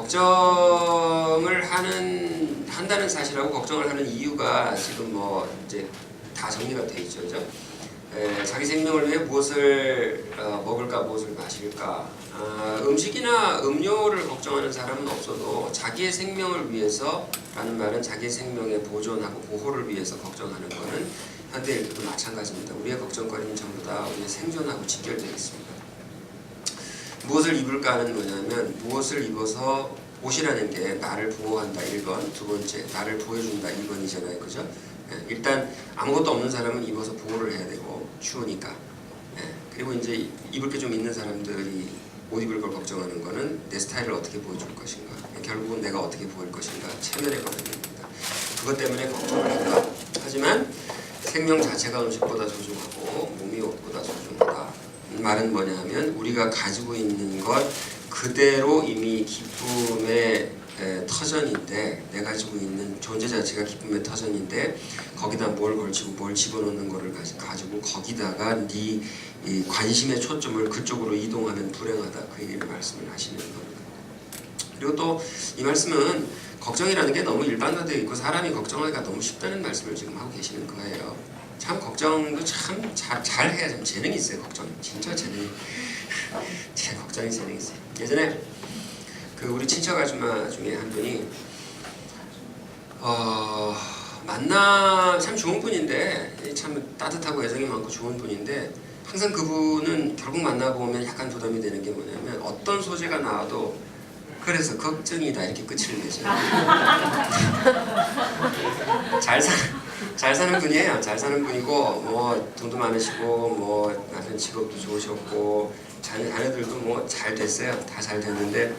걱정을 한다는 사실하고 걱정을 하는 이유가 지금 뭐 이제 다 정리가 돼 있죠, 그죠? 자기 생명을 위해 무엇을 먹을까, 무엇을 마실까. 음식이나 음료를 걱정하는 사람은 없어도 자기의 생명을 위해서라는 말은 자기의 생명의 보존하고 보호를 위해서 걱정하는 것은 현대인도 마찬가지입니다. 우리의 걱정거리는 전부 다 우리의 생존하고 직결되어 있습니다. 무엇을 입을까 하는 뭐냐면 무엇을 입어서 옷이라는 게 나를 보호한다 1번, 두 번째 나를 보호해준다 2번이잖아요, 그죠? 일단 아무것도 없는 사람은 입어서 보호를 해야 되고 추우니까. 그리고 이제 입을 게 좀 있는 사람들이 옷 입을 걸 걱정하는 거는 내 스타일을 어떻게 보여줄 것인가, 결국은 내가 어떻게 보일 것인가, 체면의 관념입니다. 그것 때문에 걱정을 한다. 하지만 생명 자체가 음식보다 소중하고 몸이 옷보다 소중하다. 말은 뭐냐 하면 우리가 가지고 있는 것 그대로 이미 기쁨의 터전인데, 내가 가지고 있는 존재 자체가 기쁨의 터전인데 거기다 뭘 걸치고 뭘 집어넣는 거를 가지고 거기다가 네 관심의 초점을 그쪽으로 이동하면 불행하다, 그 얘기를 말씀을 하시는 겁니다. 그리고 또 이 말씀은 걱정이라는 게 너무 일반화되어 있고 사람이 걱정하기가 너무 쉽다는 말씀을 지금 하고 계시는 거예요. 참 걱정도 참 잘해야 참 재능이 있어요. 걱정 진짜 재능이 걱정이 재능이 있어요. 예전에 그 우리 친척 아줌마 중에 한 분이 만나 참 좋은 분인데, 참 따뜻하고 애정이 많고 좋은 분인데, 항상 그분은 결국 만나보면 약간 부담이 되는 게 뭐냐면 어떤 소재가 나와도 그래서 걱정이다 이렇게 끝을 내죠. 잘 사는 분이에요. 잘 사는 분이고 뭐 돈도 많으시고 뭐 남편 직업도 좋으셨고 자녀들도 뭐 잘 됐어요. 다 잘 됐는데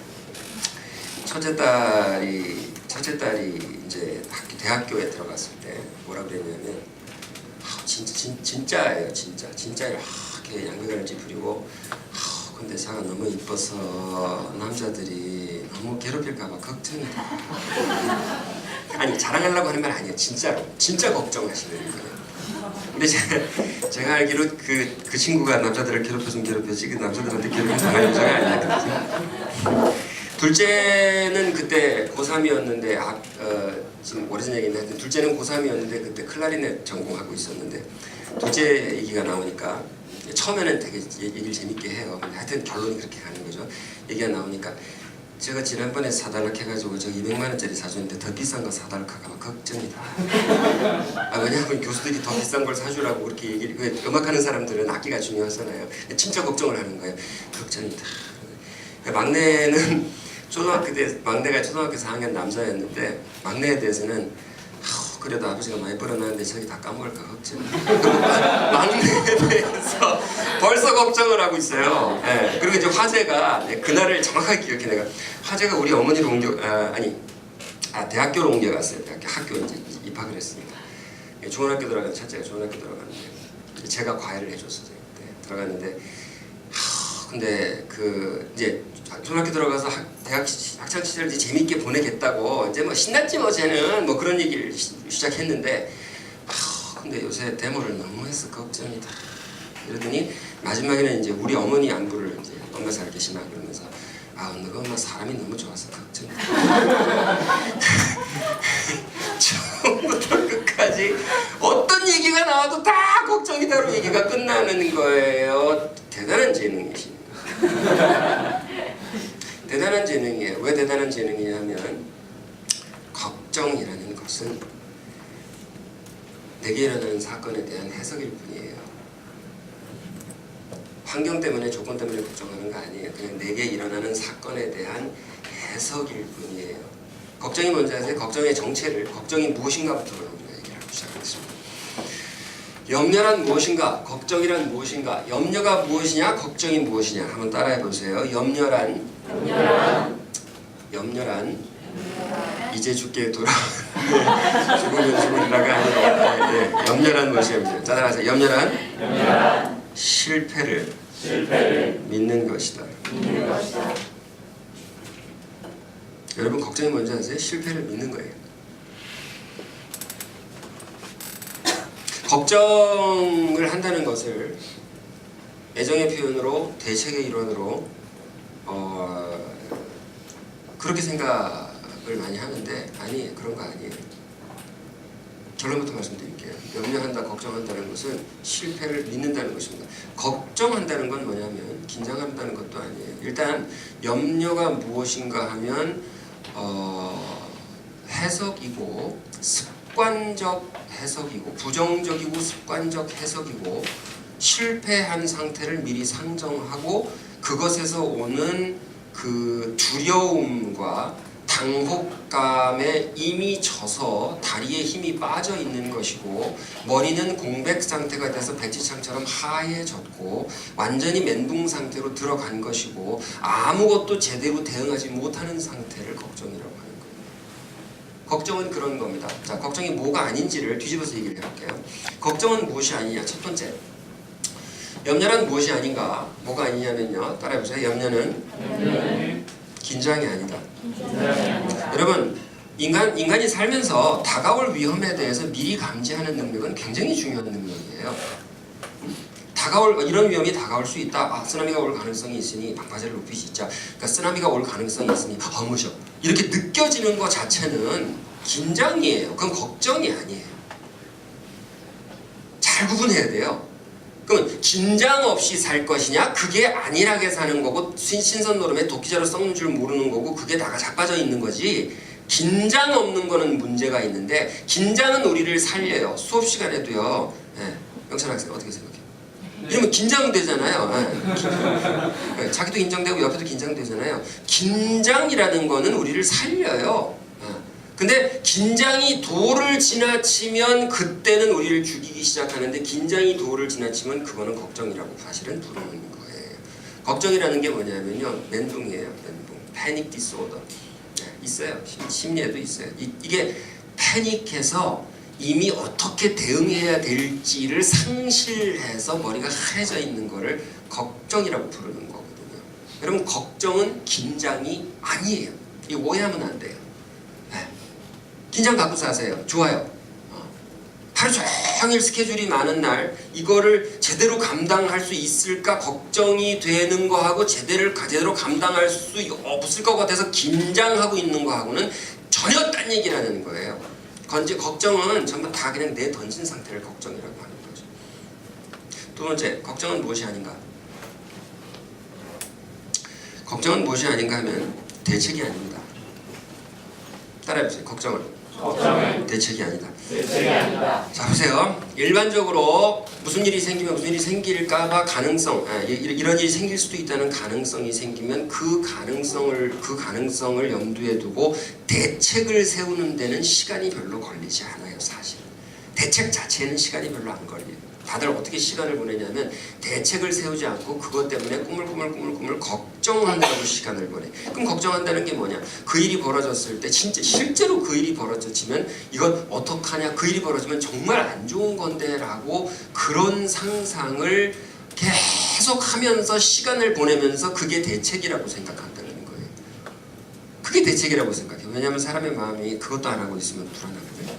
첫째 딸이 이제 대학교에 들어갔을 때 뭐라 그랬냐면 진짜예요. 진짜예요. 이렇게 양배가를 찌푸리고 근데 제가 너무 이뻐서 남자들이 너무 괴롭힐까봐 걱정이다. 아니 자랑하려고 하는 말 아니에요. 진짜로 진짜 걱정하시는 거예요. 근데 제가 알기로 그 친구가 남자들을 괴롭혀주면 괴롭혀지 그 남자들한테 괴롭힘 당할 여자가 아니었거든요. 둘째는 그때 고3이었는데 지금 오래전 얘기인데 하여튼 둘째는 고3이었는데 그때 클라리넷 전공하고 있었는데 둘째 얘기가 나오니까 처음에는 되게 얘기를 재밌게 해요. 하여튼 결론이 그렇게 가는 거죠. 얘기가 나오니까 제가 지난번에 사달라 해가지고 저 200만 원짜리 사줬는데 더 비싼 거 사달라까 봐 걱정이다. 왜냐하면 교수들이 더 비싼 걸 사주라고 그렇게 얘기를, 음악하는 사람들은 악기가 중요하잖아요. 진짜 걱정을 하는 거예요. 걱정이다. 막내가 초등학교 4학년 남자였는데 막내에 대해서는 그래도 아버지가 많이 벌어놨는데 저기 다 까먹을까 걱정. 막내에 대해서 벌써 걱정을 하고 있어요. 그리고 이제 화제가 그날을 정확하게 기억해. 내가 화제가 우리 어머니로 대학교로 옮겨갔어요. 학교 이제 입학을 했습니다. 좋은 학교 들어간 첫째가 좋은 학교 들어갔는데 제가 과외를 해줬어요. 들어갔는데 근데 이제 초등학교 들어가서 대학 학창 시절 이제 재밌게 보내겠다고 이제 뭐 신났지 뭐 쟤는 뭐 그런 얘기를 시작했는데 근데 요새 데모를 너무 해서 걱정이다. 이러더니 마지막에는 이제 우리 어머니 안부를 이제 엄마 살 계시나 그러면서 너가 엄마 사람이 너무 좋아서 걱정이다. 처음부터 끝까지 어떤 얘기가 나와도 다 걱정이다로 얘기가 끝나는 거예요. 대단한 재능이십니다. 대단한 재능이에요. 왜 대단한 재능이냐면 걱정이라는 것은 내게 일어나는 사건에 대한 해석일 뿐이에요. 환경 때문에 조건 때문에 걱정하는 거 아니에요. 그냥 내게 일어나는 사건에 대한 해석일 뿐이에요. 걱정이 뭔지 아세요? 걱정의 정체를, 걱정이 무엇인가부터 우리가 얘기를 하고 시작하겠습니다. 염려란 무엇인가? 걱정이란 무엇인가? 염려가 무엇이냐? 걱정이 무엇이냐? 한번 따라해 보세요. 염려란 이제 죽게 돌아 죽으면 죽으리라가 아니라 염려란 무엇이냐? 따라하세요. 염려란 실패를 믿는 것이다. 여러분 걱정이 뭔지 아세요? 실패를 믿는 거예요. 걱정을 한다는 것을 애정의 표현으로, 대책의 일환으로 그렇게 생각을 많이 하는데 아니 그런 거 아니에요. 결론부터 말씀드릴게요. 염려한다, 걱정한다는 것은 실패를 믿는다는 것입니다. 걱정한다는 건 뭐냐면 긴장한다는 것도 아니에요. 일단 염려가 무엇인가 하면 해석이고 습관적 해석이고 부정적이고 습관적 해석이고 실패한 상태를 미리 상정하고 그것에서 오는 그 두려움과 당혹감에 이미 져서 다리에 힘이 빠져 있는 것이고 머리는 공백 상태가 돼서 백지창처럼 하얘졌고 완전히 멘붕 상태로 들어간 것이고 아무것도 제대로 대응하지 못하는 상태를 걱정이라고 하는 거예요. 걱정은 그런 겁니다. 자, 걱정이 뭐가 아닌지를 뒤집어서 얘기를 해볼게요. 걱정은 무엇이 아니냐? 첫 번째, 염려란 무엇이 아닌가? 뭐가 아니냐면요. 따라해보세요. 염려는 긴장이 아니다. 여러분, 인간이 살면서 다가올 위험에 대해서 미리 감지하는 능력은 굉장히 중요한 능력이에요. 이런 위험이 다가올 수 있다. 아, 쓰나미가 올 가능성이 있으니 방파제를 높이 짓자. 그러니까 쓰나미가 올 가능성이 있으니 무셔. 이렇게 느껴지는 것 자체는 긴장이에요. 그건 걱정이 아니에요. 잘 구분해야 돼요. 그럼 긴장 없이 살 것이냐? 그게 안일하게 사는 거고 신선 노름에 도끼자루 썩는 줄 모르는 거고 그게 다가 자빠져 있는 거지. 긴장 없는 거는 문제가 있는데 긴장은 우리를 살려요. 수업 시간에도요. 영찬 학생 어떻게 생각해요? 이러면 긴장되잖아요. 자기도 긴장되고 옆에도 긴장되잖아요. 긴장이라는 거는 우리를 살려요. 근데 긴장이 도를 지나치면 그때는 우리를 죽이기 시작하는데 긴장이 도를 지나치면 그거는 걱정이라고 사실은 부르는 거예요. 걱정이라는 게 뭐냐면요. 멘붕이에요. 멘붕. 패닉 디스오더. 있어요. 심리에도 있어요. 이게 패닉해서 이미 어떻게 대응해야 될지를 상실해서 머리가 하얘져 있는 거를 걱정이라고 부르는 거거든요. 여러분 걱정은 긴장이 아니에요. 이 오해하면 안 돼요. 긴장 갖고 사세요. 좋아요. 하루 종일 스케줄이 많은 날 이거를 제대로 감당할 수 있을까 걱정이 되는 거하고 제대로 감당할 수 없을 것 같아서 긴장하고 있는 거하고는 전혀 딴 얘기라는 거예요. 걱정은 전부 다 그냥 내 던진 상태를 걱정이라고 하는 거죠. 두 번째, 걱정은 무엇이 아닌가? 걱정은 무엇이 아닌가 하면 대책이 아닙니다. 따라해보세요. 걱정은 대책이 아니다. 자 보세요. 일반적으로 무슨 일이 생기면 무슨 일이 생길까봐 가능성, 이런 일이 생길 수도 있다는 가능성이 생기면 그 가능성을 염두에 두고 대책을 세우는 데는 시간이 별로 걸리지 않아요. 사실 대책 자체는 시간이 별로 안 걸려요. 다들 어떻게 시간을 보내냐면 대책을 세우지 않고 그것 때문에 꾸물꾸물 걱정하느라고 시간을 보내. 그럼 걱정한다는 게 뭐냐? 그 일이 벌어졌을 때 진짜 실제로 그 일이 벌어졌지만 이건 어떡하냐? 그 일이 벌어지면 정말 안 좋은 건데 라고 그런 상상을 계속 하면서 시간을 보내면서 그게 대책이라고 생각한다는 거예요. 그게 대책이라고 생각해요. 왜냐하면 사람의 마음이 그것도 안 하고 있으면 불안하거든요.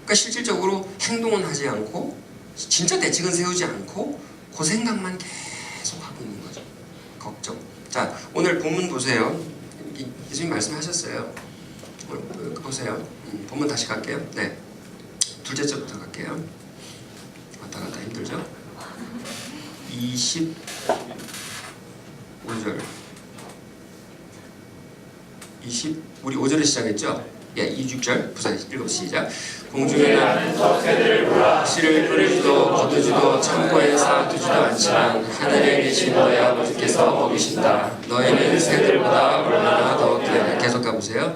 그러니까 실질적으로 행동은 하지 않고 진짜 대책은 세우지 않고 그 생각만 계속 하고 있는 거죠. 걱정. 자 오늘 본문 보세요. 예수님 말씀하셨어요. 보세요. 본문 다시 갈게요. 네, 둘째 절부터 갈게요. 왔다 갔다 힘들죠? 25절 우리 5절에 시작했죠? 26절 부산 읽어 시작. 공중에 나는 새들을 보라. 씨를 뿌리지도 거두지도 창고에 쌓아두지도 않지만 하늘에 계신 너희 아버지께서 먹이신다. 너희는 새들보다 얼마나 더 귀하냐. 계속 가보세요.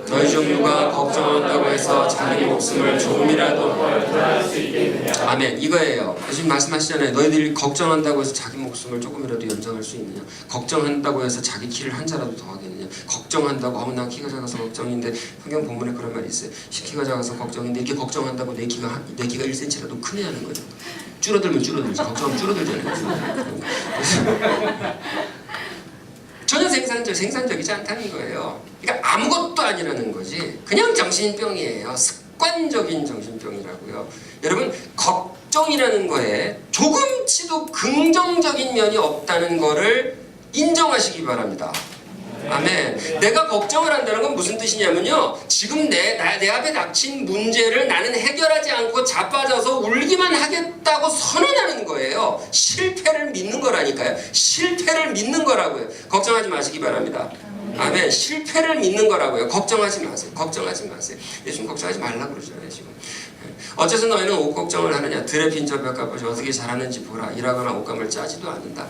너희 중 누가 걱정한다고 해서 자기 목숨을 조금이라도 벌할 수 있겠느냐. 아멘. 이거예요. 예수님 말씀하시잖아요. 너희들이 걱정한다고 해서 자기 목숨을 조금이라도 연장할 수 있느냐. 걱정한다고 해서 자기 키를 한 자라도 더 하겠느냐. 걱정한다고 나 키가 작아서 걱정인데 성경 본문에 그런 말이 있어요. 키가 작아서 걱정인데 이렇게 걱정한다고 내 키가 1cm라도 크네 하는 거죠. 줄어들면 줄어들지. 걱정하면 줄어들잖아요. 전혀 생산적이지 않다는 거예요. 그러니까 아무것도 아니라는 거지. 그냥 정신병이에요. 습관적인 정신병이라고요. 여러분 걱정이라는 거에 조금치도 긍정적인 면이 없다는 거를 인정하시기 바랍니다. 아멘. 내가 걱정을 한다는 건 무슨 뜻이냐면요. 지금 내 앞에 닥친 문제를 나는 해결하지 않고 자빠져서 울기만 하겠다고 선언하는 거예요. 실패를 믿는 거라니까요. 실패를 믿는 거라고요. 걱정하지 마시기 바랍니다. 아멘. 실패를 믿는 거라고요. 걱정하지 마세요. 걱정하지 마세요. 예수님 걱정하지 말라고 그러잖아요, 지금. 어째서 너희는 옷 걱정을 하느냐? 들에 핀 저 벽값을 어떻게 자라는지 보라. 일하거나 옷감을 짜지도 않는다.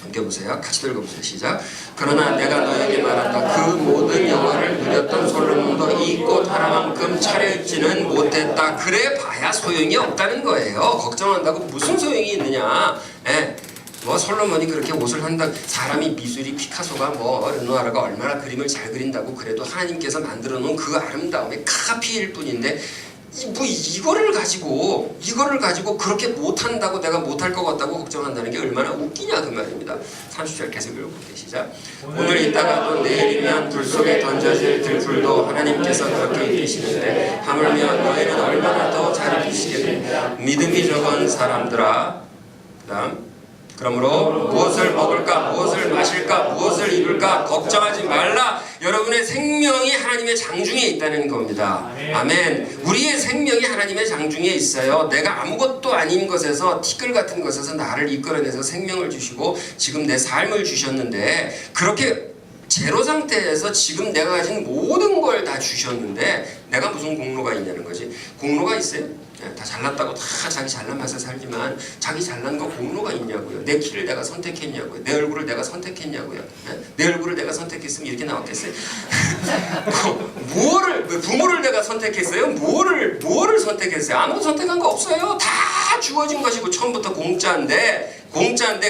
넘겨보세요. 같이 읽어보세요. 시작. 그러나 내가 너에게 말한다. 그 모든 영화를 누렸던 솔로몬도 이 꽃 하나만큼 차려입지는 못했다. 그래 봐야 소용이 없다는 거예요. 걱정한다고 무슨 소용이 있느냐. 예. 뭐 솔로몬이 그렇게 옷을 한다. 사람이 미술이 피카소가 뭐 르누아르가 얼마나 그림을 잘 그린다고 그래도 하나님께서 만들어 놓은 그 아름다움의 카피일 뿐인데 이거를 가지고 그렇게 못한다고 내가 못할 것 같다고 걱정한다는 게 얼마나 웃기냐 그 말입니다. 30절 계속 읽어볼게요. 시작. 오늘 있다가도 내일이면 불 속에 던져질 들불도 하나님께서 그렇게 입히시는데 하물며 너희는 얼마나 더 잘 입히시겠느냐. 믿음이 적은 사람들아. 그 다음 그러므로 무엇을 먹을까, 무엇을 마실까, 무엇을 입을까 걱정하지 말라. 여러분의 생명이 하나님의 장중에 있다는 겁니다. 아멘. 우리의 생명이 하나님의 장중에 있어요. 내가 아무것도 아닌 것에서 티끌 같은 것에서 나를 이끌어내서 생명을 주시고 지금 내 삶을 주셨는데 그렇게 제로 상태에서 지금 내가 가진 모든 걸 다 주셨는데 내가 무슨 공로가 있냐는 거지. 공로가 있어요? 다 잘났다고 다 자기 잘난 맛에 살지만 자기 잘난 거 공로가 있냐고요. 내 키를 내가 선택했냐고요. 내 얼굴을 내가 선택했냐고요. 내 얼굴을 내가 선택했으면 이렇게 나왔겠어요? 부모를 내가 선택했어요? 뭐를 선택했어요? 아무것도 선택한 거 없어요. 다 주어진 것이고 처음부터 공짜인데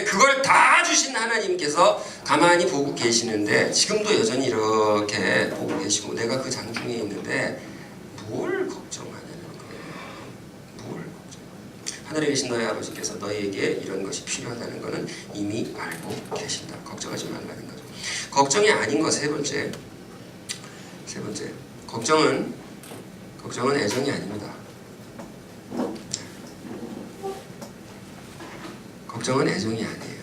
그걸 다 주신 하나님께서 가만히 보고 계시는데 지금도 여전히 이렇게 보고 계시고 내가 그 장중에 있는데 뭘 걱정하냐는 거예요. 뭘 걱정? 하늘에 계신 너희 아버지께서 너희에게 이런 것이 필요하다는 것은 이미 알고 계신다. 걱정하지 말라는 거죠. 걱정이 아닌 거 세 번째. 걱정은 애정이 아닙니다. 걱정은 애정이 아니에요.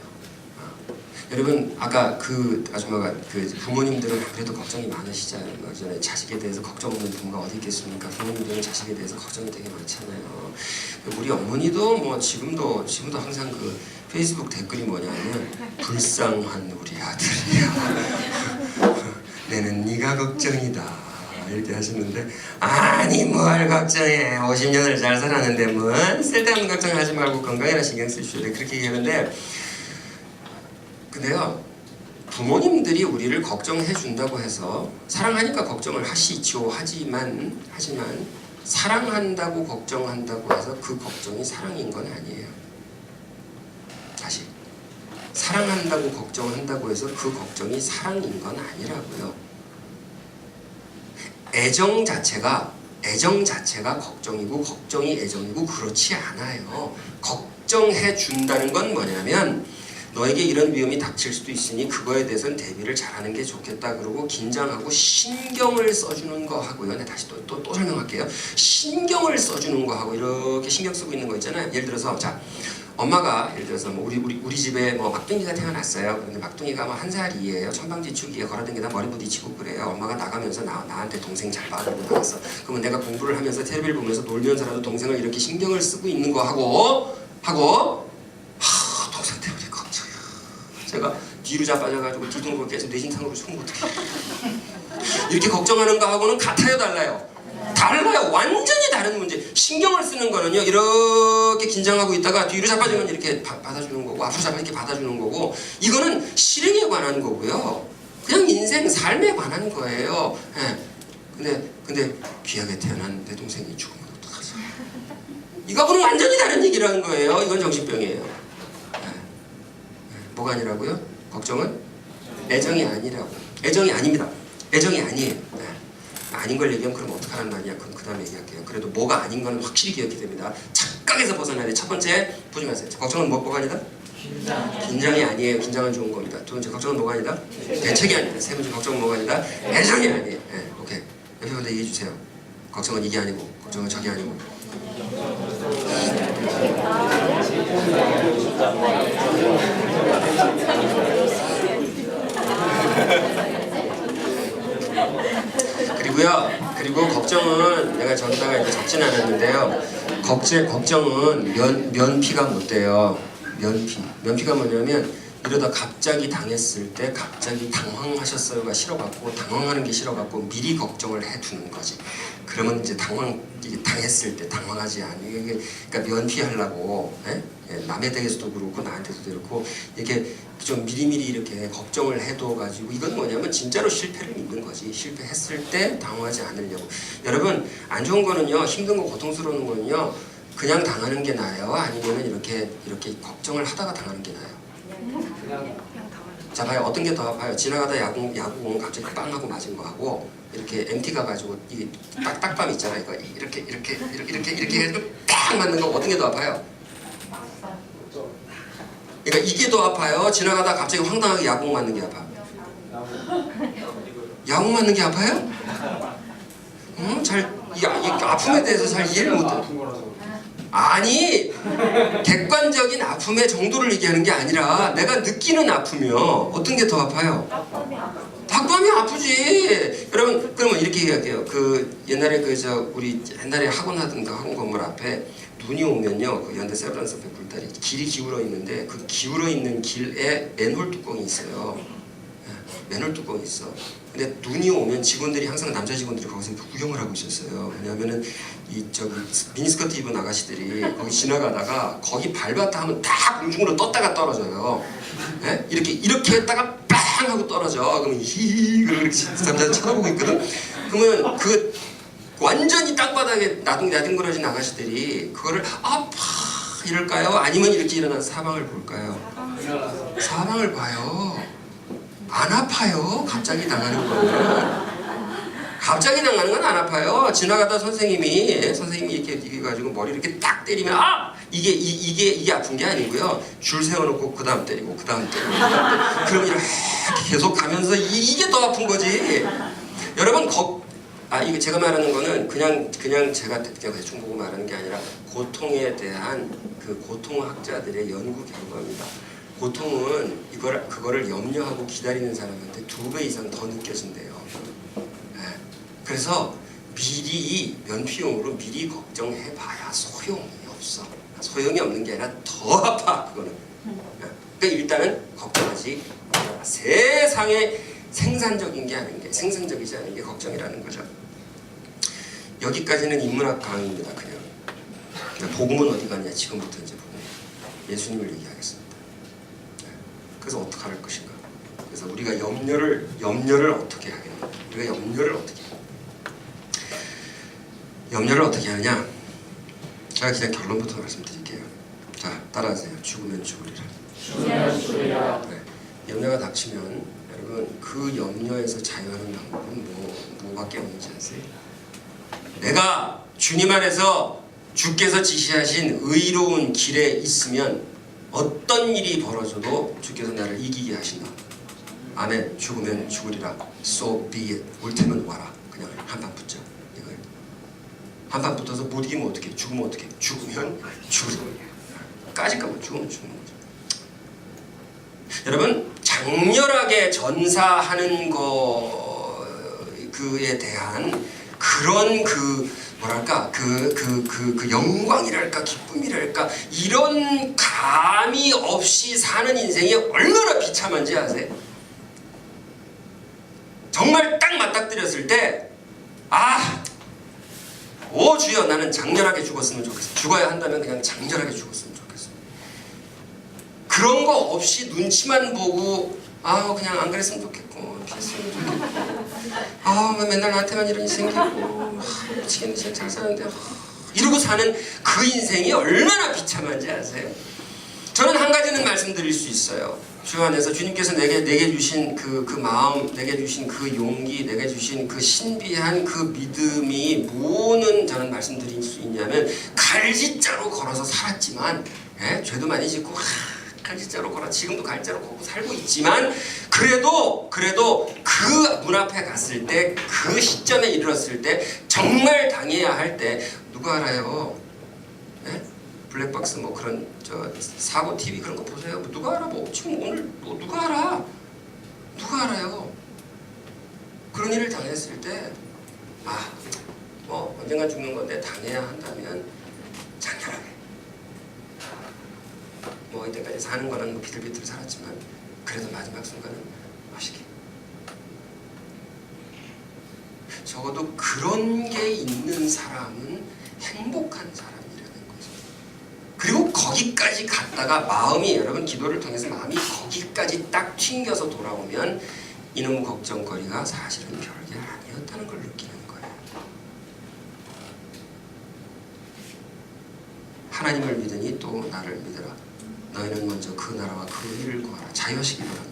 여러분 아까 그 아줌마가 그 부모님들은 아무래도 걱정이 많으시잖아요. 자식에 대해서 걱정 없는 부모가 어디 있겠습니까? 부모님들은 자식에 대해서 걱정이 되게 많잖아요. 우리 어머니도 뭐 지금도 항상 그 페이스북 댓글이 뭐냐면 불쌍한 우리 아들이야. 내는 네가 걱정이다. 이렇게 하시는데 아니 뭘 걱정해. 50년을 잘 살았는데 뭔 쓸데없는 걱정하지 말고 건강에나 신경 쓰십시오. 그렇게 얘기하는데 근데요 부모님들이 우리를 걱정해 준다고 해서 사랑하니까 걱정을 하시죠. 하지만 사랑한다고 걱정한다고 해서 그 걱정이 사랑인 건 아니에요. 다시 사랑한다고 걱정한다고 해서 그 걱정이 사랑인 건 아니라고요. 애정 자체가 걱정이고 걱정이 애정이고 그렇지 않아요. 걱정해 준다는 건 뭐냐면 너에게 이런 위험이 닥칠 수도 있으니 그거에 대해서는 대비를 잘하는 게 좋겠다. 그러고 긴장하고 신경을 써주는 거 하고요. 네, 다시 또 설명할게요. 신경을 써주는 거 하고 이렇게 신경 쓰고 있는 거 있잖아요. 예를 들어서 자 엄마가 예를 들어서 뭐 우리 집에 뭐 막둥이가 태어났어요. 근데 막둥이가 뭐 1살이에요. 천방지축이에 걸어다니다 머리 부딪히고 그래요. 엄마가 나가면서 나한테 동생 잘 봐주고 나왔어. 그러면 내가 공부를 하면서 TV를 보면서 놀면서라도 동생을 이렇게 신경을 쓰고 있는 거 하고 동생 때문에 걱정이야. 제가 뒤로 자빠져가지고 뒤통수가 계속 뇌진탕으로 죽으면 어떡해. 이렇게 걱정하는 거하고는 같아요, 달라요? 달라요. 완전히 다른 문제. 신경을 쓰는 거는요 이렇게 긴장하고 있다가 뒤로 자빠지면 이렇게 받아주는 거고 앞으로 자빠지면 이렇게 받아주는 거고 이거는 실행에 관한 거고요. 그냥 인생 삶에 관한 거예요. 네. 근데 귀하게 태어난 내 동생이 죽으면 어떡하지? 이거하고는 완전히 다른 얘기를 하는 거예요. 이건 정신병이에요. 뭐가 아니라고요? 걱정은 애정이 아니라고. 애정이 아닙니다. 애정이 아니에요. 아닌 걸 얘기하면 그럼 어떡하란 말이야. 그럼 그 다음에 얘기할게요. 그래도 뭐가 아닌 거는 확실히 기억이 됩니다. 착각에서 벗어나야 돼. 첫 번째 보지 마세요. 걱정은 뭐가 아니다? 긴장이 아니에요. 긴장은 좋은 겁니다. 두 번째 걱정은 뭐가 아니다? 대책이 아니다. 세 번째 걱정은 뭐가 아니다? 애정이 아니에요. 오케이. 옆에 분들 얘기해 주세요. 걱정은 이게 아니고 걱정은 저게 아니고. 그리고 걱정은 내가 저기다가 이제 적진 않았는데요. 걱정은 면피가 못 돼요. 면피가 뭐냐면 이러다 갑자기 당했을 때 갑자기 당황하셨어요가 싫어갖고 당황하는 게 싫어갖고 미리 걱정을 해두는 거지. 그러면 이제 당했을 때 당황하지 않게 그러니까 면피하려고 남에 대해서도 그렇고 나한테도 그렇고 이렇게 좀 미리미리 이렇게 걱정을 해둬가지고 이건 뭐냐면 진짜로 실패를 믿는 거지. 실패했을 때 당황하지 않으려고. 여러분 안 좋은 거는요, 힘든 거 고통스러운 거는요 그냥 당하는 게 나아요, 아니면은 이렇게 걱정을 하다가 당하는 게 나아요? 자 봐요. 어떤 게 더 아파요? 지나가다 야구공 갑자기 빵 하고 맞은 거 하고 이렇게 MT 가가지고 이게 딱밤 있잖아요. 이거 이렇게 해서 딱 맞는 거 어떤 게 더 아파요? 그러니까 이게 더 아파요? 지나가다 갑자기 황당하게 야구공 맞는 게 아파요? 야구공 맞는 게 아파요? 이 아픔에 대해서 잘 이해를 못해. 아니, 객관적인 아픔의 정도를 얘기하는 게 아니라 내가 느끼는 아픔이요. 어떤 게 더 아파요? 닭밤이 아프지. 여러분, 그러면 이렇게 얘기할게요. 옛날에 우리 옛날에 학원 하던 그 학원 건물 앞에 눈이 오면요, 그 현대 세브란스 앞에 굴다리 길이 기울어 있는데 그 기울어 있는 길에 맨홀 뚜껑이 있어요. 맨홀 뚜껑이 있어. 근데 눈이 오면 직원들이 항상 남자 직원들이 거기서 구경을 하고 있었어요. 왜냐하면은 미니스커트 입은 아가씨들이 거기 지나가다가 거기 밟았다 하면 다 공중으로 떴다가 떨어져요. 네? 이렇게 했다가 빵 하고 떨어져. 그러면 히히 그렇게 남자들 쳐다보고 있거든. 그러면 완전히 땅바닥에 나뒹굴어진 아가씨들이 그거를 아파 이럴까요? 아니면 이렇게 일어나서 사방을 볼까요? 사방을 봐요. 안 아파요. 갑자기 당하는 거는. 갑자기 당하는 건 안 아파요. 지나가다 선생님이 이렇게 가지고 머리 이렇게 딱 때리면 이게 아픈 게 아니고요. 줄 세워놓고 그 다음 때리고 그 다음 때리고 그럼 이렇게 계속 가면서 이게 더 아픈 거지. 여러분 이거 제가 말하는 거는 그냥 제가 대충 보고 말하는 게 아니라 고통에 대한 그 고통학자들의 연구 결과입니다. 고통은 그거를 염려하고 기다리는 사람한테 2배 이상 더 느껴진대요. 네. 그래서 미리 면피용으로 미리 걱정해봐야 소용이 없어. 소용이 없는 게 아니라 더 아파 그거는. 네. 그러니까 일단은 걱정하지 마라. 세상에 생산적이지 않은 게 걱정이라는 거죠. 여기까지는 인문학 강의입니다. 그냥 복음은 어디 갔냐? 지금부터 이제 복음 예수님을 얘기하겠습니다. 그래서 어떻게 할 것인가? 그래서 우리가 염려를 어떻게 하겠냐? 우리가 염려를 어떻게 하느냐? 제가 그냥 결론부터 말씀드릴게요. 자, 따라하세요. 죽으면 죽으리라. 네. 염려가 닥치면 여러분 그 염려에서 자유하는 방법은 뭐밖에 없는지 아세요? 내가 주님 안에서 주께서 지시하신 의로운 길에 있으면 어떤 일이 벌어져도 주께서 나를 이기게 하신다. 아멘. 죽으면 죽으리라. So be it. 올 테면 와라. 그냥 한판 붙자. 이거예요. 한판 붙어서 못 이기면 어떻게? 죽으면 어떻게? 죽으면 죽으리라. 까짓까면 죽으면 죽는 거죠. 여러분 장렬하게 전사하는 그에 대한 그런 뭐랄까 그 영광이랄까 기쁨이랄까 이런 감이 없이 사는 인생이 얼마나 비참한지 아세요? 정말 딱 맞닥뜨렸을 때 오 주여 나는 장렬하게 죽었으면 좋겠어. 죽어야 한다면 그냥 장렬하게 죽었으면 좋겠어. 그런 거 없이 눈치만 보고 그냥 안 그랬으면 좋겠고 피했으면 좋겠고 맨날 나한테만 이런 일이 생기고 미치겠네 진짜 잘 사는데 이러고 사는 그 인생이 얼마나 비참한지 아세요? 저는 한 가지는 말씀드릴 수 있어요. 주 안에서 주님께서 내게 주신 그 마음, 내게 주신 그 용기, 내게 주신 그 신비한 그 믿음이 뭐는 저는 말씀드릴 수 있냐면 갈지자로 걸어서 살았지만 죄도 많이 짓고 갈지자로 걸어 지금도 갈지자로 걷고 살고 있지만 그래도 그 문 앞에 갔을 때 그 시점에 이르렀을 때 정말 당해야 할 때 누가 알아요? 블랙박스 뭐 그런 사고 TV 그런 거 보세요. 누가 알아? 지금 오늘 누가 알아? 누가 알아요? 그런 일을 당했을 때 뭐 언젠가 죽는 건데 당해야 한다면 장렬하게 뭐 이때까지 사는 거는 뭐 비틀비틀 살았지만 그래도 마지막 순간은 멋있게 적어도 그런 게 있는 사람은 행복한 사람이라는 거죠. 그리고 거기까지 갔다가 마음이 여러분 기도를 통해서 마음이 거기까지 딱 튕겨서 돌아오면 이놈 걱정거리가 사실은 별게 아니었다는 걸 느끼는 거예요. 하나님을 믿으니 또 나를 믿으라. 너희는 먼저 그 나라와 그 일을 구하라. 자유하시기 바랍니다.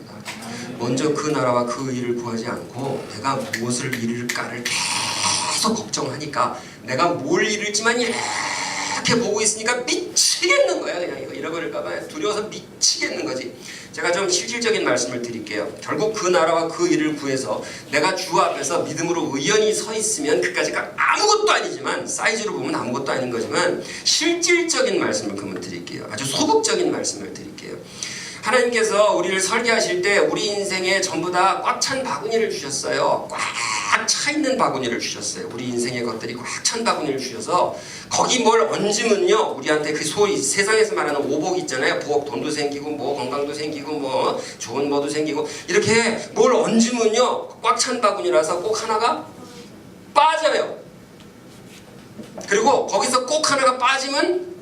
먼저 그 나라와 그 일을 구하지 않고 내가 무엇을 잃을까를 계속 걱정하니까 내가 뭘 잃을지만 이렇게 보고 있으니까 미치겠는 거야. 그냥 이거 잃어버릴까 봐 두려워서 미치겠는 거지. 제가 좀 실질적인 말씀을 드릴게요. 결국 그 나라와 그 일을 구해서 내가 주 앞에서 믿음으로 의연히 서 있으면 그까지가 아무것도 아니지만 사이즈로 보면 아무것도 아닌 거지만 실질적인 말씀을 그러면 드릴게요. 아주 소극적인 말씀을 드릴게요. 하나님께서 우리를 설계하실 때 우리 인생에 전부 다 꽉 찬 바구니를 주셨어요. 꽉 차 있는 바구니를 주셨어요. 우리 인생의 것들이 꽉 찬 바구니를 주셔서 거기 뭘 얹으면요 우리한테 그 소위 세상에서 말하는 오복 있잖아요. 복, 돈도 생기고 뭐 건강도 생기고 뭐 좋은 뭐도 생기고 이렇게 뭘 얹으면요 꽉 찬 바구니라서 꼭 하나가 빠져요. 그리고 거기서 꼭 하나가 빠지면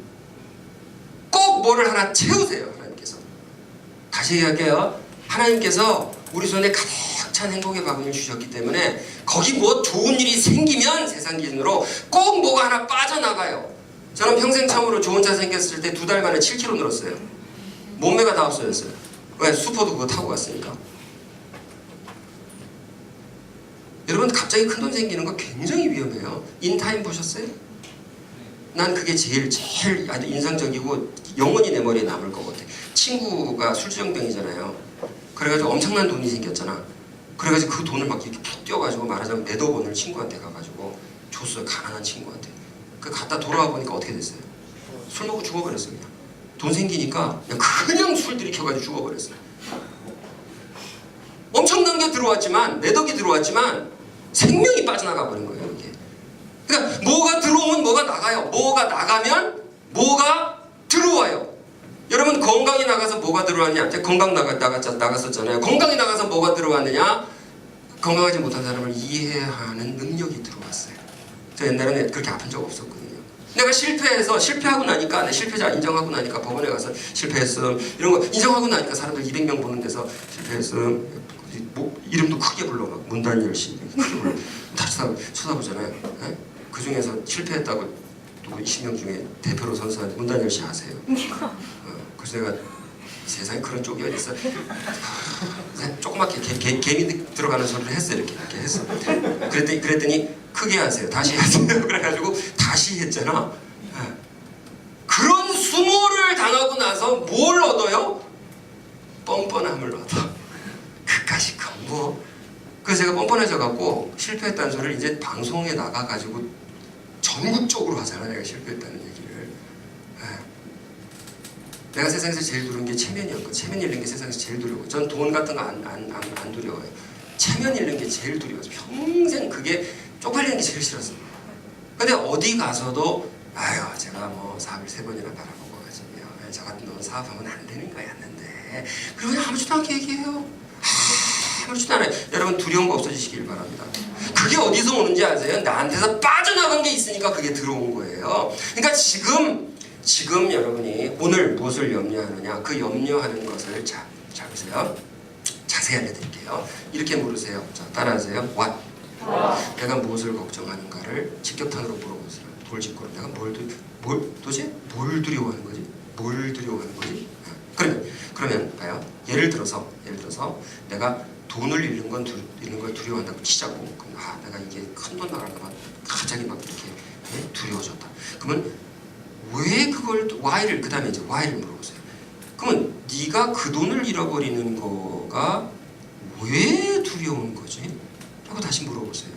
꼭 뭐를 하나 채우세요. 다시 얘기할게요. 하나님께서 우리 손에 가득 찬 행복의 바구니를 주셨기 때문에 거기 뭐 좋은 일이 생기면 세상 기준으로 꼭 뭐가 하나 빠져나가요. 저는 평생 처음으로 좋은 차 생겼을 때 2달간에 7kg 늘었어요. 몸매가 다 없어졌어요. 왜? 슈퍼도 그거 타고 갔으니까. 여러분 갑자기 큰돈 생기는 거 굉장히 위험해요. 인타임 보셨어요? 난 그게 제일 아주 인상적이고 영원히 내 머리에 남을 것 같아. 친구가 술주정병이잖아요. 그래가지고 엄청난 돈이 생겼잖아. 그래가지고 그 돈을 막 이렇게 푹 뛰어가지고 말하자면 몇억 원을 친구한테 가가지고 줬어요. 가난한 친구한테. 그 갔다 돌아와 보니까 어떻게 됐어요? 술 먹고 죽어버렸어요. 그냥. 돈 생기니까 그냥 술 들이켜가지고 죽어버렸어요. 엄청난 게 들어왔지만 매덕이 들어왔지만 생명이 빠져나가 버린 거예요. 이게. 그러니까 뭐가 들어오면 뭐가 나가요. 뭐가 나가면 뭐가 들어와요. 여러분 건강이 나가서 뭐가 들어왔냐? 건강 나갔었잖아요. 건강이 나가서 뭐가 들어왔느냐? 건강하지 못한 사람을 이해하는 능력이 들어왔어요. 저 옛날에는 그렇게 아픈 적 없었거든요. 내가 실패하고 나니까 내 실패자 인정하고 나니까 법원에 가서 실패했음 이런 거 인정하고 나니까 사람들 200명 보는 데서 실패했음 뭐 이름도 크게 불러 막 문단열 씨 크게 불러 다 쳐다보잖아요. 네? 그 중에서 실패했다고 또 20명 중에 대표로 선수한테 문단열 씨 아세요? 그래서 내가 세상에 그런 쪽이 어디 있어? 조그맣게 개미 들어가는 소리를 했어 이렇게 했어. 그랬더니 크게 하세요. 다시 하세요. 그래가지고 다시 했잖아. 그런 수모를 당하고 나서 뭘 얻어요? 뻔뻔함을 얻어. 그까짓 거 뭐. 그래서 제가 뻔뻔해져 갖고 실패했다는 소리를 이제 방송에 나가가지고 전국적으로 하잖아. 내가 실패했다는 얘기를. 내가 세상에서 제일 두려운 게 체면이었거든. 체면 잃는 게 세상에서 제일 두려워. 전 돈 같은 거 안 두려워요. 체면 잃는 게 제일 두려워서 평생 그게 쪽팔리는 게 제일 싫었어. 근데 어디 가서도 아유 제가 뭐 사업을 3번이나 바라보고 가지고요. 저 같은 놈은 사업하면 안 되는 거였는데 그리고 그냥 아무렇지도 않게 얘기해요. 아무렇지도 않아요. 여러분 두려운 거 없어지시길 바랍니다. 그게 어디서 오는지 아세요? 나한테서 빠져나간 게 있으니까 그게 들어온 거예요. 그러니까 지금 여러분이 오늘 무엇을 염려하느냐 그 염려하는 것을 자 보세요. 자세히 알려드릴게요. 이렇게 물으세요. 자 따라하세요. What? 내가 무엇을 걱정하는가를 직격탄으로 물어보세요. 돌직구로 내가 도대체 뭘 두려워하는 거지? 뭘 두려워하는 거지? 그러면 봐요. 예를 들어서 내가 돈을 잃는 걸 두려워한다고 치자고. 그럼 내가 이게 큰 돈 나갈까 봐 갑자기 막 이렇게 두려워졌다. 그러면 왜 그걸 why를 그 다음에 이제 why를 물어보세요. 그러면 네가 그 돈을 잃어버리는 거가 왜 두려운 거지? 하고 다시 물어보세요.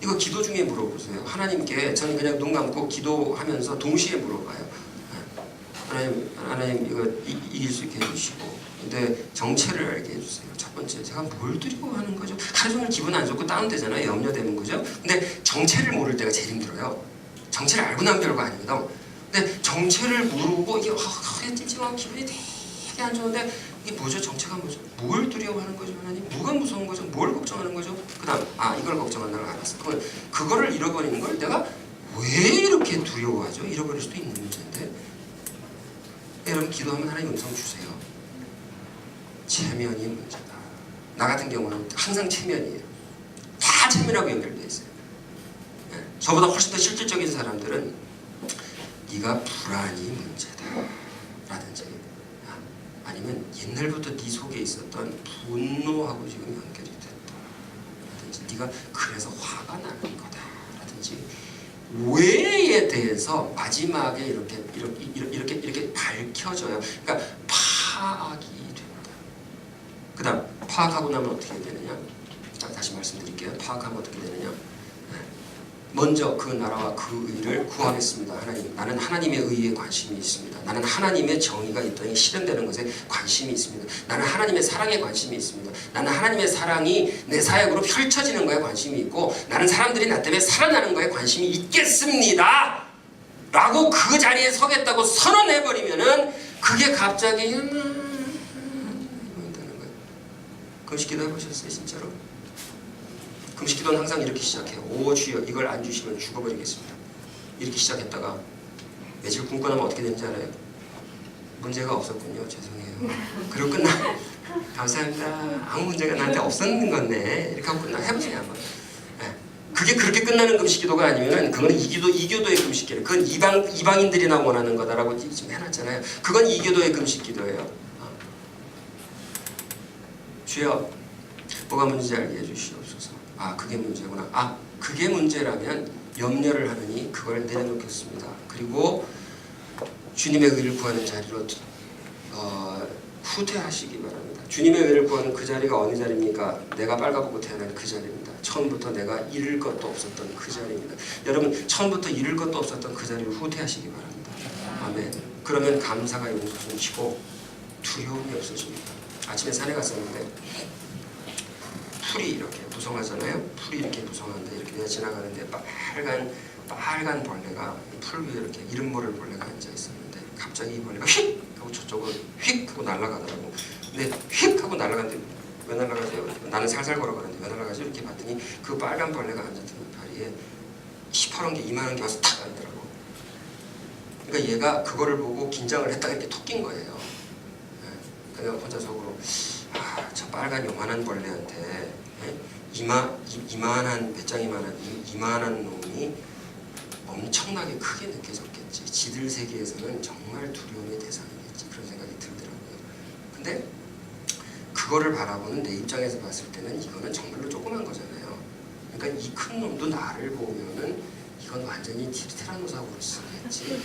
이거 기도 중에 물어보세요. 하나님께 저는 그냥 눈 감고 기도하면서 동시에 물어봐요. 하나님 이거 이길 수 있게 해주시고, 근데 정체를 알게 해주세요. 첫 번째, 제가 뭘 두려워하는 거죠? 하루 종일 기분 안 좋고 다운되잖아요. 염려되는 거죠. 근데 정체를 모를 때가 제일 힘들어요. 정체를 알고 나면 별거 아닙니다. 근데 정체를 모르고 이게 찜찜하고 기분이 되게 안 좋은데 이게 뭐죠? 정체가 뭐죠? 뭘 두려워하는 거죠? 하나님? 뭐가 무서운 거죠? 뭘 걱정하는 거죠? 그 다음, 이걸 걱정한다는 걸 알았어. 그러면 그거를 잃어버리는 걸 내가 왜 이렇게 두려워하죠? 잃어버릴 수도 있는 문제인데, 여러분 기도하면 하나님 음성 주세요. 체면이 문제다. 나 같은 경우는 항상 체면이에요. 다 체면하고 연결되어 있어요. 저보다 훨씬 더 실질적인 사람들은 네가 불안이 문제다 라든지, 아니면 옛날부터 네 속에 있었던 분노하고 지금 연결이 됐다 라든지, 네가 그래서 화가 나는 거다 라든지, 왜에 대해서 마지막에 이렇게 밝혀져요. 그러니까 파악이 된다. 그 다음 파악하고 나면 어떻게 되느냐? 다시 말씀드릴게요. 파악하면 어떻게 되느냐? 먼저 그 나라와 그 의를 구하겠습니다. 하나님, 나는 하나님의 의에 관심이 있습니다. 나는 하나님의 정의가 이 땅에 실현되는 것에 관심이 있습니다. 나는 하나님의 사랑에 관심이 있습니다. 나는 하나님의 사랑이 내 사역으로 펼쳐지는 거에 관심이 있고, 나는 사람들이 나 때문에 살아나는 거에 관심이 있겠습니다 라고 그 자리에 서겠다고 선언해버리면은 그게 갑자기 이런다는 거예요. 금식기도 해보셨어요? 진짜로? 금식기도는 항상 이렇게 시작해요. 오 주여, 이걸 안 주시면 죽어버리겠습니다. 이렇게 시작했다가 며칠 굶고 나면 어떻게 되는지 알아요? 문제가 없었군요. 죄송해요. 그리고 끝나. 감사합니다. 아무 문제가 나한테 없었는 건데. 이렇게 하고 끝나. 해보세요 한번. 그게 그렇게 끝나는 금식기도가 아니면은 그거는 이교도의 금식기예요. 그건 이방인들이나 원하는 거다라고 지금 해놨잖아요. 그건 이교도의 금식기도예요. 주여, 뭐가 문제인지 알게 해주시옵소서. 그게 문제구나. 그게 문제라면 염려를 하느니 그걸 내려놓겠습니다. 그리고 주님의 의를 구하는 자리로 후퇴하시기 바랍니다. 주님의 의를 구하는 그 자리가 어느 자리입니까? 내가 빨가보고 태어난 그 자리입니다. 처음부터 내가 잃을 것도 없었던 그 자리입니다. 여러분, 처음부터 잃을 것도 없었던 그 자리로 후퇴하시기 바랍니다. 아멘. 그러면 감사가 용솟으시고 두려움이 없어집니다. 아침에 산에 갔었는데 풀이 이렇게 무성하잖아요. 풀이 이렇게 무성한데 이렇게 내가 지나가는데 빨간 벌레가 풀 위에 이렇게 이름 모를 벌레가 앉아 있었는데, 갑자기 이 벌레가 휙 하고 저쪽으로 휙 하고 날아가더라고. 근데 휙 하고 날아가는데 왜 날아가죠? 나는 살살 걸어가는데 왜 날아가죠? 이렇게 봤더니 그 빨간 벌레가 앉았던 다리에 시퍼런 게 이만한 게 와서 탁 앉더라고. 그러니까 얘가 그거를 보고 긴장을 했다가 이렇게 톡 낀 거예요. 그래서 혼자 속으로 저 빨간 요만한 벌레한테 이만한 배짱이만한 이만한 놈이 엄청나게 크게 느껴졌겠지. 지들 세계에서는 정말 두려움의 대상이겠지. 그런 생각이 들더라고요. 근데 그거를 바라보는 내 입장에서 봤을 때는 이거는 정말로 조그만 거잖아요. 그러니까 이 큰 놈도 나를 보면은 이건 완전히 티라노사우루스겠지.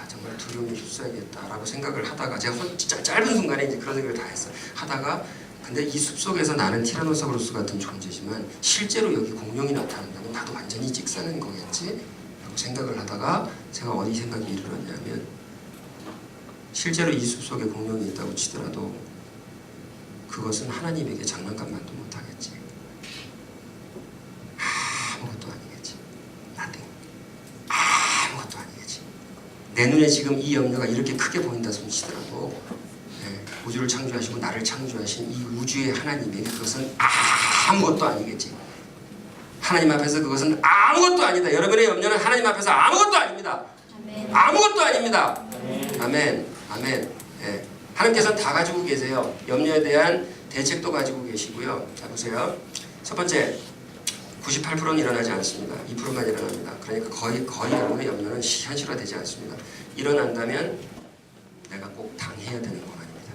정말 두려움이 휩싸이겠다라고 생각을 하다가, 제가 진짜 짧은 순간에 이제 그런 생각을 다 했어요. 하다가 근데 이 숲속에서 나는 티라노사우루스 같은 존재지만 실제로 여기 공룡이 나타난다면 나도 완전히 찍사는 거겠지? 라고 생각을 하다가 제가 어디 생각이 이르렀냐면, 실제로 이 숲속에 공룡이 있다고 치더라도 그것은 하나님에게 장난감만도 못하겠지. 아무것도 아니겠지. nothing. 아무것도 아니겠지. 내 눈에 지금 이 염려가 이렇게 크게 보인다 손치더라도 우주를 창조하시고 나를 창조하신 이 우주의 하나님에게 그것은 아무것도 아니겠지. 하나님 앞에서 그것은 아무것도 아니다. 여러분의 염려는 하나님 앞에서 아무것도 아닙니다. 아멘. 아무것도 아닙니다. 아멘. 아멘. 하나님께서는 다 가지고 계세요. 염려에 대한 대책도 가지고 계시고요. 자, 보세요. 첫 번째, 98%는 일어나지 않습니다. 2%만 일어납니다. 그러니까 거의 여러분의 염려는 현실화되지 않습니다. 일어난다면 내가 꼭 당해야 되는 고난입니다.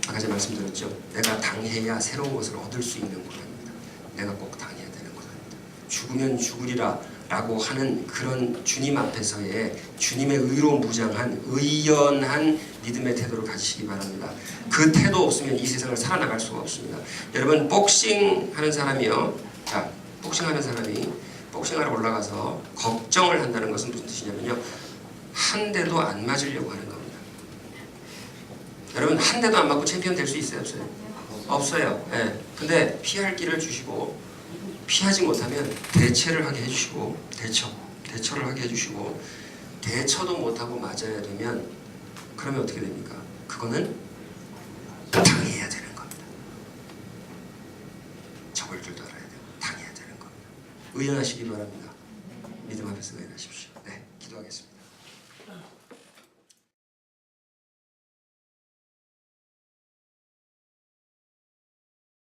아까 제가 말씀드렸죠. 내가 당해야 새로운 것을 얻을 수 있는 고난입니다. 내가 꼭 당해야 되는 고난입니다. 죽으면 죽으리라 라고 하는 그런 주님 앞에서의 주님의 의로 무장한 의연한 믿음의 태도를 가지시기 바랍니다. 그 태도 없으면 이 세상을 살아나갈 수가 없습니다. 여러분, 복싱하는 사람이요. 자, 복싱하는 사람이 복싱하러 올라가서 걱정을 한다는 것은 무슨 뜻이냐면요. 한 대도 안 맞으려고 하는 겁니다. 여러분 한 대도 안 맞고 챔피언 될 수 있어요? 없어요? 없어요. 예. 근데 피할 길을 주시고 피하지 못하면 대체를 하게 해주시고 대처를 하게 해주시고 대처도 못하고 맞아야 되면 그러면 어떻게 됩니까? 그거는 당해야 되는 겁니다. 적을 줄도 알아야 돼요. 당해야 되는 겁니다. 의연하시기 바랍니다. 믿음 앞에서 의연하십시오. 네, 기도하겠습니다.